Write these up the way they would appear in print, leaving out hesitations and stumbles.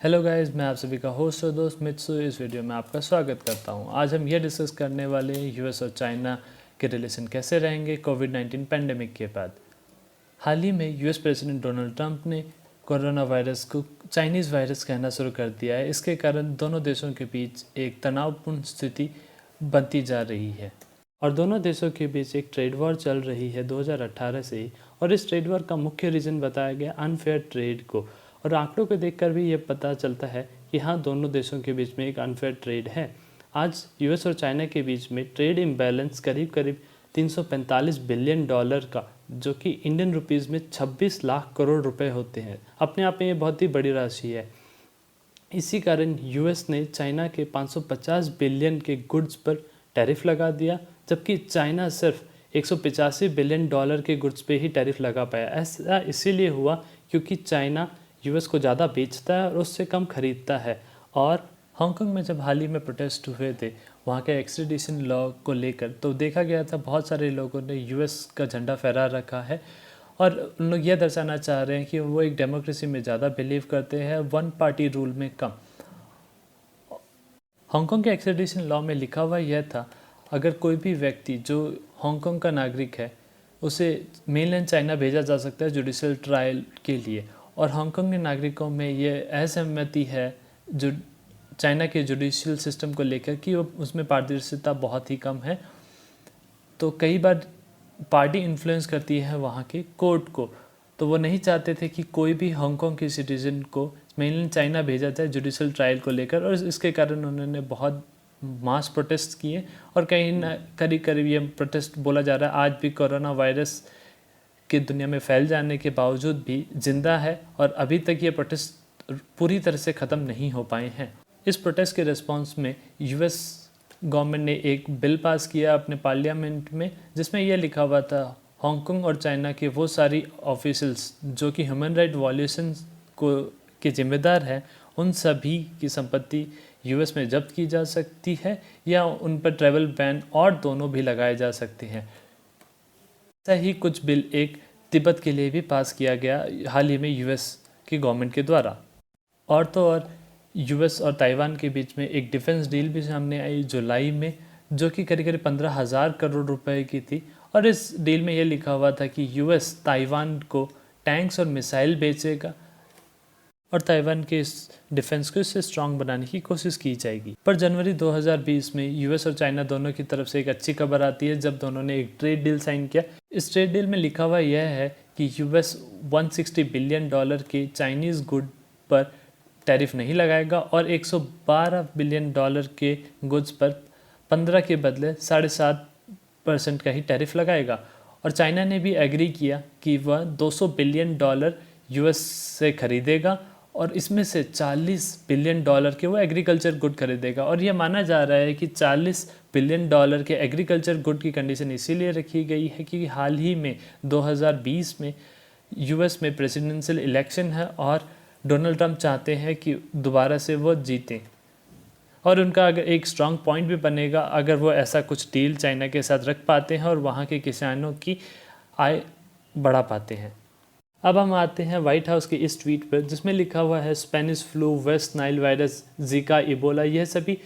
Hello guys, मैं आप सभी का होस्ट और दोस्त मित्सु। इस वीडियो में आपका स्वागत करता हूं। आज हम ये डिस्कस करने वाले हैं यूएस और चाइना के रिलेशन कैसे रहेंगे कोविड-19 पैंडेमिक के बाद। हाल ही में यूएस प्रेसिडेंट डोनाल्ड ट्रंप ने कोरोना वायरस को चाइनीज़ वायरस कहना शुरू कर दिया है। इसके कारण दोनों देशों के बीच एक तनावपूर्ण स्थिति बनती जा रही है और दोनों देशों के बीच एक ट्रेड वॉर चल रही है 2018 से ही। और इस ट्रेड वॉर का मुख्य रीज़न बताया गया अनफेयर ट्रेड को। और आंकड़ों को देखकर भी ये पता चलता है कि हाँ, दोनों देशों के बीच में एक अनफेयर ट्रेड है। आज यूएस और चाइना के बीच में ट्रेड इम्बैलेंस करीब करीब 345 बिलियन डॉलर का, जो कि इंडियन रुपीज़ में 26 लाख करोड़ रुपए होते हैं। अपने आप में ये बहुत ही बड़ी राशि है। इसी कारण यूएस ने चाइना के 550 बिलियन के गुड्स पर टैरिफ लगा दिया, जबकि चाइना सिर्फ 185 बिलियन डॉलर के गुड्स पे ही टैरिफ लगा पाया। ऐसा इसीलिए हुआ क्योंकि चाइना यूएस को ज़्यादा बेचता है और उससे कम खरीदता है। और हांगकांग में जब हाल ही में प्रोटेस्ट हुए थे वहाँ के एक्स्ट्रेडिशन लॉ को लेकर, तो देखा गया था बहुत सारे लोगों ने यूएस का झंडा फहरा रखा है और उन लोग यह दर्शाना चाह रहे हैं कि वो एक डेमोक्रेसी में ज़्यादा बिलीव करते हैं, वन पार्टी रूल में कम। हांगकांग के एक्स्ट्रेडिशन लॉ में लिखा हुआ यह था, अगर कोई भी व्यक्ति जो हांगकांग का नागरिक है उसे मेनलैंड चाइना भेजा जा सकता है जुडिशल ट्रायल के लिए। और हांगकांग के नागरिकों में ये असहमति है जो चाइना के जुडिशियल सिस्टम को लेकर कि वो उसमें पारदर्शिता बहुत ही कम है। तो कई बार पार्टी इन्फ्लुएंस करती है वहाँ के कोर्ट को, तो वो नहीं चाहते थे कि कोई भी हांगकांग के सिटीजन को मेनलैंड चाइना भेजा जाए जुडिशियल ट्रायल को लेकर। और इसके कारण उन्होंने बहुत मास प्रोटेस्ट किए और कहीं ना करीब करीब ये प्रोटेस्ट बोला जा रहा है आज भी कोरोना वायरस के दुनिया में फैल जाने के बावजूद भी जिंदा है और अभी तक ये प्रोटेस्ट पूरी तरह से ख़त्म नहीं हो पाए हैं। इस प्रोटेस्ट के रिस्पांस में यूएस गवर्नमेंट ने एक बिल पास किया अपने पार्लियामेंट में, जिसमें यह लिखा हुआ था हांगकांग और चाइना के वो सारी ऑफिशियल्स जो कि ह्यूमन राइट वायलेशन को के जिम्मेदार हैं, उन सभी की संपत्ति यूएस में जब्त की जा सकती है या उन पर ट्रैवल बैन और दोनों भी लगाए जा सकते हैं। ऐसा ही कुछ बिल एक तिब्बत के लिए भी पास किया गया हाल ही में यूएस की गवर्नमेंट के द्वारा। और तो और यूएस और ताइवान के बीच में एक डिफेंस डील भी सामने आई जुलाई में, जो कि करीब करीब 15,000 करोड़ रुपए की थी। और इस डील में यह लिखा हुआ था कि यूएस ताइवान को टैंक्स और मिसाइल बेचेगा और ताइवान के इस डिफेंस को इससे स्ट्रांग बनाने की कोशिश की जाएगी। पर जनवरी 2020 में यूएस और चाइना दोनों की तरफ से एक अच्छी खबर आती है जब दोनों ने एक ट्रेड डील साइन किया। इस ट्रेड डील में लिखा हुआ यह है कि यूएस 160 बिलियन डॉलर के चाइनीज़ गुड पर टैरिफ नहीं लगाएगा और 112 बिलियन डॉलर के गुड्स पर 15 के बदले 7.5% का ही टैरिफ लगाएगा। और चाइना ने भी एग्री किया कि वह 200 बिलियन डॉलर यूएस से खरीदेगा और इसमें से 40 बिलियन डॉलर के वो एग्रीकल्चर गुड खरीदेगा। और ये माना जा रहा है कि 40 बिलियन डॉलर के एग्रीकल्चर गुड की कंडीशन इसीलिए रखी गई है क्योंकि हाल ही में 2020 में यूएस में प्रेसिडेंशियल इलेक्शन है और डोनाल्ड ट्रंप चाहते हैं कि दोबारा से वो जीतें। और उनका अगर एक स्ट्रांग पॉइंट भी बनेगा अगर वो ऐसा कुछ डील चाइना के साथ रख पाते हैं और वहाँ के किसानों की आय बढ़ा पाते हैं। अब हम आते हैं व्हाइट हाउस के इस ट्वीट पर जिसमें लिखा हुआ है Spanish flu, West Nile virus, Zika, Ebola, यह सभी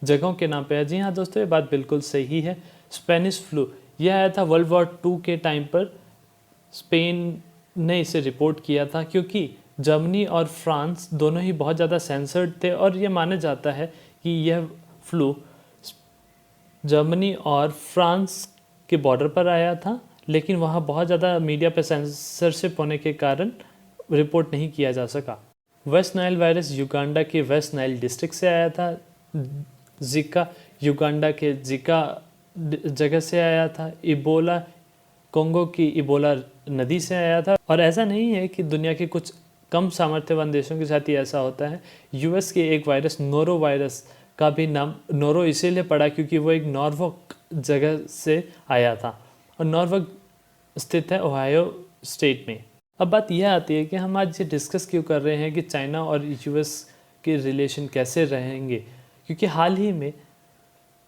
जगहों के नाम पे है। जी हाँ दोस्तों, ये बात बिल्कुल सही है। स्पेनिश फ्लू यह आया था वर्ल्ड वॉर 2 के टाइम पर। स्पेन ने इसे रिपोर्ट किया था क्योंकि जर्मनी और फ्रांस दोनों ही बहुत ज़्यादा सेंसर्ड थे और ये माना जाता है कि यह फ्लू जर्मनी और फ्रांस के बॉर्डर पर आया था, लेकिन वहाँ बहुत ज़्यादा मीडिया पे सेंसरशिप होने के कारण रिपोर्ट नहीं किया जा सका। वेस्ट नाइल वायरस युगांडा के वेस्ट नाइल डिस्ट्रिक्ट से आया था। जिका युगांडा के जिका जगह से आया था। इबोला कोंगो की इबोला नदी से आया था। और ऐसा नहीं है कि दुनिया के कुछ कम सामर्थ्यवान देशों के साथ ही ऐसा होता है। यूएस के एक वायरस नोरो वायरस का भी नाम नोरो इसीलिए पड़ा क्योंकि वो एक नॉर्वॉक जगह से आया था और नॉर्वॉक स्थित है ओहायो स्टेट में। अब बात यह आती है कि हम आज ये डिस्कस क्यों कर रहे हैं कि चाइना और यूएस के रिलेशन कैसे रहेंगे, क्योंकि हाल ही में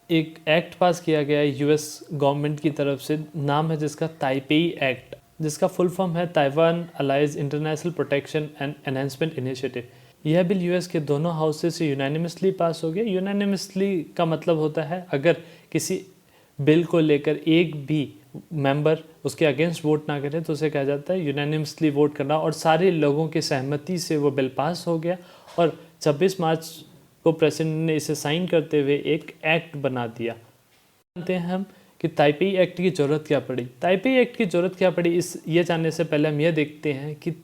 एक एक्ट पास किया गया है यूएस गवर्नमेंट की तरफ से, नाम है जिसका ताइपेई एक्ट, जिसका फुल फॉर्म है Taiwan allies international protection and enhancement initiative. यह बिल यूएस के दोनों हाउसेस से यूनानिमसली पास हो गया। यूनानिमसली का मतलब होता है अगर किसी बिल को लेकर एक भी मेंबर उसके अगेंस्ट वोट ना करे तो उसे कहा जाता है यूनानिमसली वोट करना, और सारे लोगों की सहमति से वो बिल पास हो गया और 26 मार्च को प्रेसिडेंट ने इसे साइन करते हुए एक एक्ट बना दिया। जानते हैं हम कि ताइपेई एक्ट की ज़रूरत क्या पड़ी। ताइपेई एक्ट की ज़रूरत क्या पड़ी, ये जानने से पहले हम यह देखते हैं कि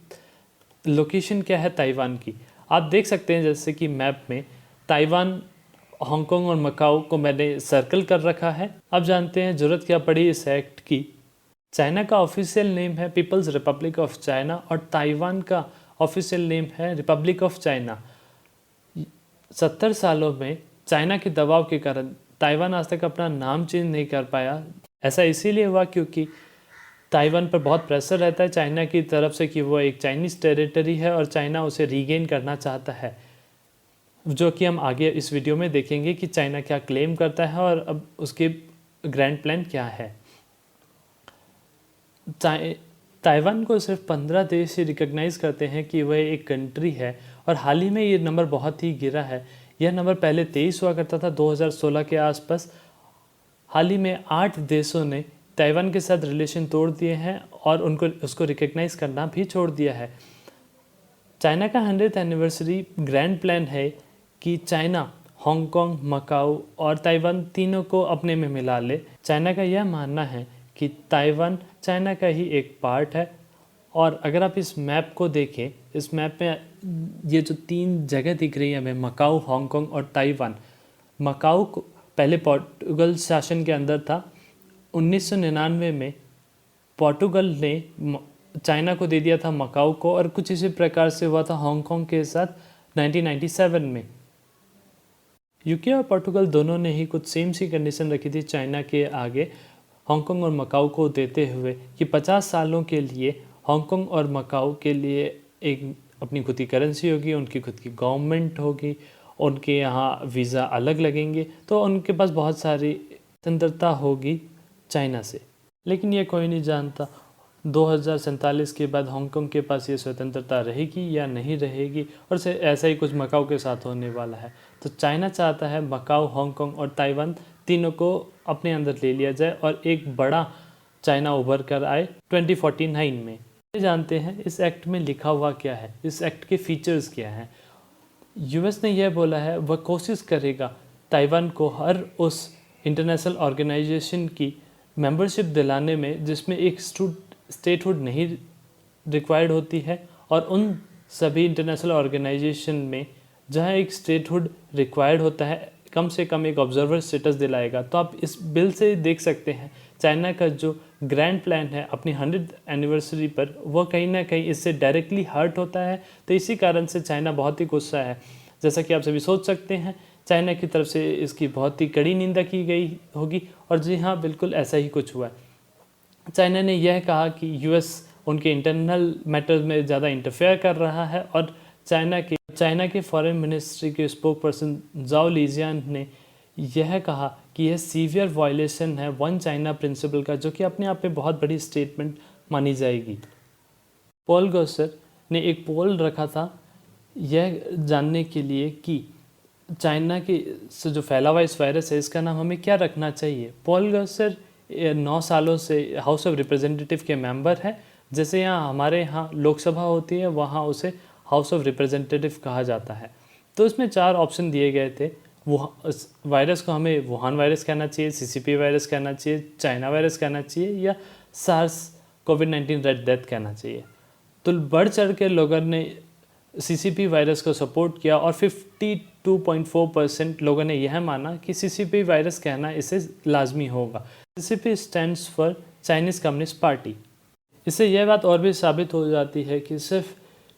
लोकेशन क्या है ताइवान की। आप देख सकते हैं जैसे कि मैप में ताइवान, हांगकांग और मकाओ को मैंने सर्कल कर रखा है। अब जानते हैं ज़रूरत क्या पड़ी इस एक्ट की। चाइना का ऑफिशियल नेम है पीपल्स रिपब्लिक ऑफ चाइना और ताइवान का ऑफिशियल नेम है रिपब्लिक ऑफ चाइना। 70 सालों में चाइना के दबाव के कारण ताइवान आज तक अपना नाम चेंज नहीं कर पाया। ऐसा इसीलिए हुआ क्योंकि ताइवान पर बहुत प्रेशर रहता है चाइना की तरफ से कि वो एक चाइनीज़ टेरिटरी है और चाइना उसे रीगेन करना चाहता है, जो कि हम आगे इस वीडियो में देखेंगे कि चाइना क्या क्लेम करता है और अब उसके ग्रैंड प्लान क्या है। ताइवान को सिर्फ 15 देश ही रिकॉग्नाइज़ करते हैं कि वह एक कंट्री है और हाल ही में ये नंबर बहुत ही गिरा है। यह नंबर पहले 23 हुआ करता था 2016 के आसपास। हाल ही में 8 देशों ने ताइवान के साथ रिलेशन तोड़ दिए हैं और उसको रिकॉग्नाइज़ करना भी छोड़ दिया है। चाइना का 100th एनिवर्सरी ग्रैंड प्लान है कि चाइना हांगकांग, मकाओ और ताइवान तीनों को अपने में मिला ले। चाइना का यह मानना है कि ताइवान चाइना का ही एक पार्ट है। और अगर आप इस मैप को देखें, इस मैप में ये जो 3 जगह दिख रही है हमें, मकाओ, हांगकांग और ताइवान। मकाओ को पहले पोर्टुगल शासन के अंदर था। 1999 में पोर्टुगल ने चाइना को दे दिया था मकाओ को, और कुछ इसी प्रकार से हुआ था हांगकांग के साथ 1997 में। यूके और पोर्टुगल दोनों ने ही कुछ सेम सी कंडीशन रखी थी चाइना के आगे हांगकांग और मकाओ को देते हुए कि 50 सालों के लिए हांगकांग और मकाओ के लिए एक अपनी खुद की करेंसी होगी, उनकी खुद की गवर्नमेंट होगी, उनके यहाँ वीज़ा अलग लगेंगे, तो उनके पास बहुत सारी स्वतंत्रता होगी चाइना से। लेकिन ये कोई नहीं जानता 2047 के बाद हांगकांग के पास ये स्वतंत्रता रहेगी या नहीं रहेगी, और ऐसा ही कुछ मकाओ के साथ होने वाला है। तो चाइना चाहता है मकाओ, हांगकांग और ताइवान तीनों को अपने अंदर ले लिया जाए और एक बड़ा चाइना उभर कर आए 2049 में। ये जानते हैं इस एक्ट में लिखा हुआ क्या है, इस एक्ट के फीचर्स क्या हैं। यूएस ने यह बोला है वह कोशिश करेगा ताइवान को हर उस इंटरनेशनल ऑर्गेनाइजेशन की मेंबरशिप दिलाने में जिसमें एक स्टेटहुड नहीं रिक्वायर्ड होती है, और उन सभी इंटरनेशनल ऑर्गेनाइजेशन में जहां एक स्टेटहुड रिक्वायर्ड होता है कम से कम एक ऑब्जर्वर स्टेटस दिलाएगा। तो आप इस बिल से देख सकते हैं चाइना का जो ग्रैंड प्लान है अपनी 100th एनिवर्सरी पर, वो कहीं ना कहीं इससे डायरेक्टली हर्ट होता है। तो इसी कारण से चाइना बहुत ही गुस्सा है। जैसा कि आप सभी सोच सकते हैं चाइना की तरफ से इसकी बहुत ही कड़ी निंदा की गई होगी, और जी हाँ, बिल्कुल ऐसा ही कुछ हुआ है। चाइना ने यह कहा कि यूएस उनके इंटरनल मैटर्स में ज़्यादा इंटरफेयर कर रहा है, और चाइना के फॉरेन मिनिस्ट्री के स्पोक पर्सन जाओ लीजियान ने यह कहा कि यह सीवियर वायलेशन है वन चाइना प्रिंसिपल का, जो कि अपने आप में बहुत बड़ी स्टेटमेंट मानी जाएगी। पॉल गॉसर ने एक पोल रखा था यह जानने के लिए कि चाइना के से जो फैला हुआ इस वायरस है इसका नाम हमें क्या रखना चाहिए। पॉल गॉसर 9 सालों से हाउस ऑफ रिप्रेजेंटेटिव के मेंबर है। जैसे हमारे यहाँ लोकसभा होती है, वहाँ उसे हाउस ऑफ रिप्रेजेंटेटिव कहा जाता है। तो इसमें 4 ऑप्शन दिए गए थे। वो वायरस को हमें वुहान वायरस कहना चाहिए, सीसीपी वायरस कहना चाहिए, चाइना वायरस कहना चाहिए, या सार्स कोविड-19 रेड डेथ कहना चाहिए। तो बढ़ चढ़ के लोगों ने सीसीपी वायरस को सपोर्ट किया और 52.4% लोगों ने यह माना कि सीसीपी वायरस कहना इसे लाजमी होगा। CCP stands for Chinese communist party. इससे यह बात और भी साबित हो जाती है कि सिर्फ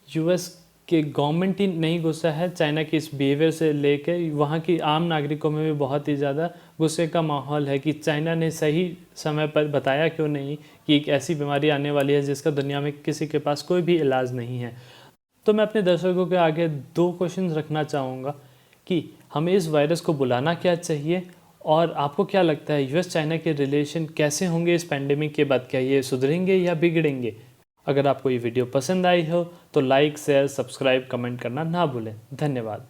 यूएस के गवर्नमेंट ही नहीं गुस्सा है चाइना के इस बिहेवियर से लेकर, वहाँ की आम नागरिकों में भी बहुत ही ज़्यादा गुस्से का माहौल है कि चाइना ने सही समय पर बताया क्यों नहीं कि एक ऐसी बीमारी आने वाली है जिसका दुनिया में किसी के पास कोई भी इलाज नहीं है। तो मैं अपने दर्शकों के आगे 2 क्वेश्चन रखना चाहूँगा कि हमें इस वायरस को बुलाना क्या चाहिए, और आपको क्या लगता है यूएस चाइना के रिलेशन कैसे होंगे इस पैंडेमिक के बाद, क्या ये सुधरेंगे या बिगड़ेंगे? अगर आपको ये वीडियो पसंद आई हो तो लाइक, शेयर, सब्सक्राइब, कमेंट करना ना भूलें। धन्यवाद।